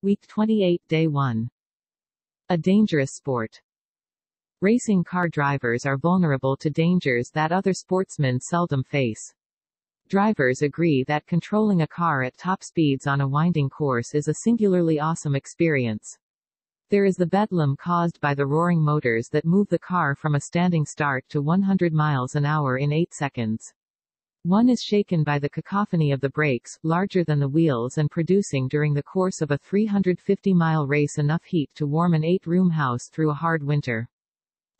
Week 28, Day 1. A dangerous sport. Racing car drivers are vulnerable to dangers that other sportsmen seldom face. Drivers agree that controlling a car at top speeds on a winding course is a singularly awesome experience. There is the bedlam caused by the roaring motors that move the car from a standing start to 100 miles an hour in 8 seconds. One is shaken by the cacophony of the brakes, larger than the wheels, and producing during the course of a 350-mile race enough heat to warm an 8-room house through a hard winter.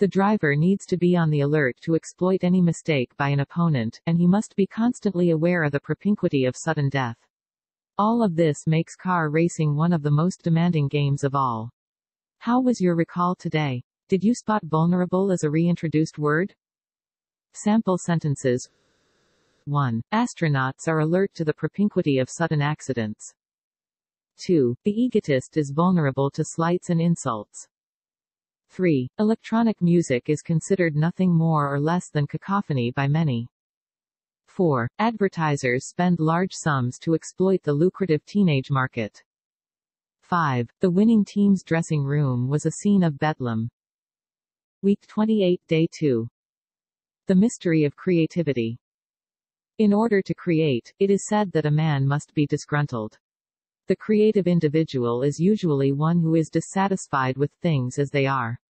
The driver needs to be on the alert to exploit any mistake by an opponent, and he must be constantly aware of the propinquity of sudden death. All of this makes car racing one of the most demanding games of all. How was your recall today? Did you spot vulnerable as a reintroduced word? Sample sentences. 1. Astronauts are alert to the propinquity of sudden accidents. 2. The egotist is vulnerable to slights and insults. 3. Electronic music is considered nothing more or less than cacophony by many. 4. Advertisers spend large sums to exploit the lucrative teenage market. 5. The winning team's dressing room was a scene of bedlam. Week 28, Day 2. The mystery of creativity. In order to create, it is said that a man must be disgruntled. The creative individual is usually one who is dissatisfied with things as they are.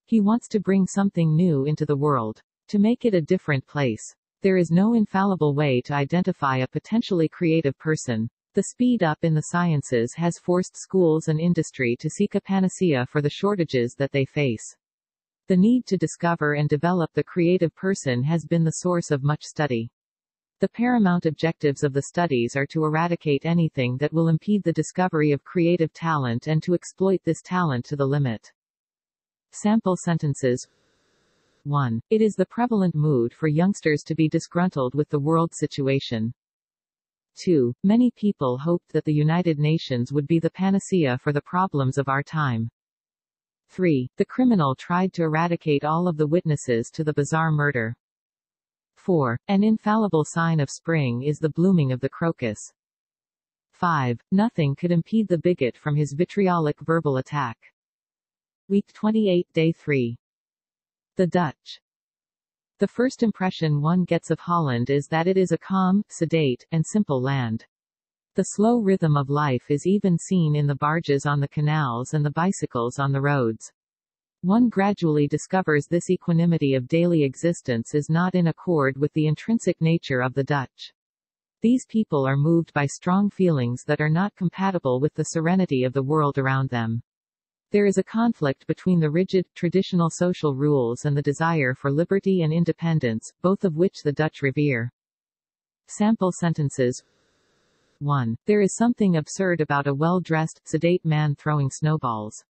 He wants to bring something new into the world, to make it a different place. There is no infallible way to identify a potentially creative person. The speed up in the sciences has forced schools and industry to seek a panacea for the shortages that they face. The need to discover and develop the creative person has been the source of much study. The paramount objectives of the studies are to eradicate anything that will impede the discovery of creative talent and to exploit this talent to the limit. Sample sentences. 1. It is the prevalent mood for youngsters to be disgruntled with the world situation. 2. Many people hoped that the United Nations would be the panacea for the problems of our time. 3. The criminal tried to eradicate all of the witnesses to the bizarre murder. 4. An infallible sign of spring is the blooming of the crocus. 5. Nothing could impede the bigot from his vitriolic verbal attack. Week 28, Day 3. The Dutch. The first impression one gets of Holland is that it is a calm, sedate, and simple land. The slow rhythm of life is even seen in the barges on the canals and the bicycles on the roads. One gradually discovers this equanimity of daily existence is not in accord with the intrinsic nature of the Dutch. These people are moved by strong feelings that are not compatible with the serenity of the world around them. There is a conflict between the rigid, traditional social rules and the desire for liberty and independence, both of which the Dutch revere. Sample sentences. 1. There is something absurd about a well-dressed, sedate man throwing snowballs.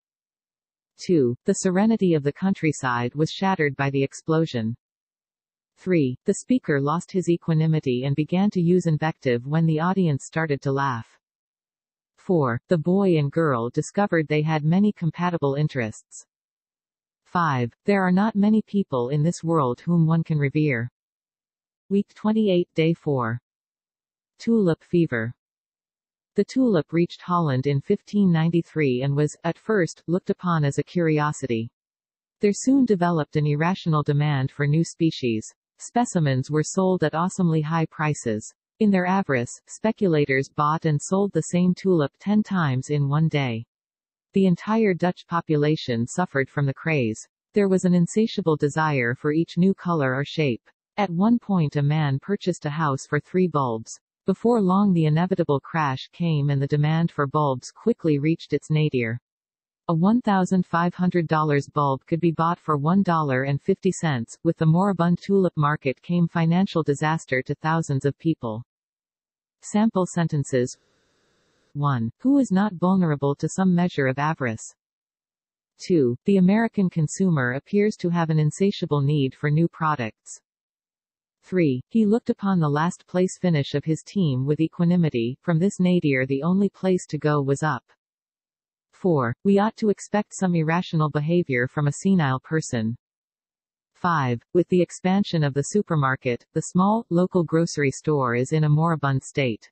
2. The serenity of the countryside was shattered by the explosion. 3. The speaker lost his equanimity and began to use invective when the audience started to laugh. 4. The boy and girl discovered they had many compatible interests. 5. There are not many people in this world whom one can revere. Week 28, Day 4. Tulip fever. The tulip reached Holland in 1593 and was, at first, looked upon as a curiosity. There soon developed an irrational demand for new species. Specimens were sold at awesomely high prices. In their avarice, speculators bought and sold the same tulip 10 times in one day. The entire Dutch population suffered from the craze. There was an insatiable desire for each new color or shape. At one point a man purchased a house for 3 bulbs. Before long the inevitable crash came and the demand for bulbs quickly reached its nadir. A $1,500 bulb could be bought for $1.50. With the moribund tulip market came financial disaster to thousands of people. Sample sentences. 1. Who is not vulnerable to some measure of avarice? 2. The American consumer appears to have an insatiable need for new products. 3. He looked upon the last place finish of his team with equanimity. From this nadir the only place to go was up. 4. We ought to expect some irrational behavior from a senile person. 5. With the expansion of the supermarket, the small, local grocery store is in a moribund state.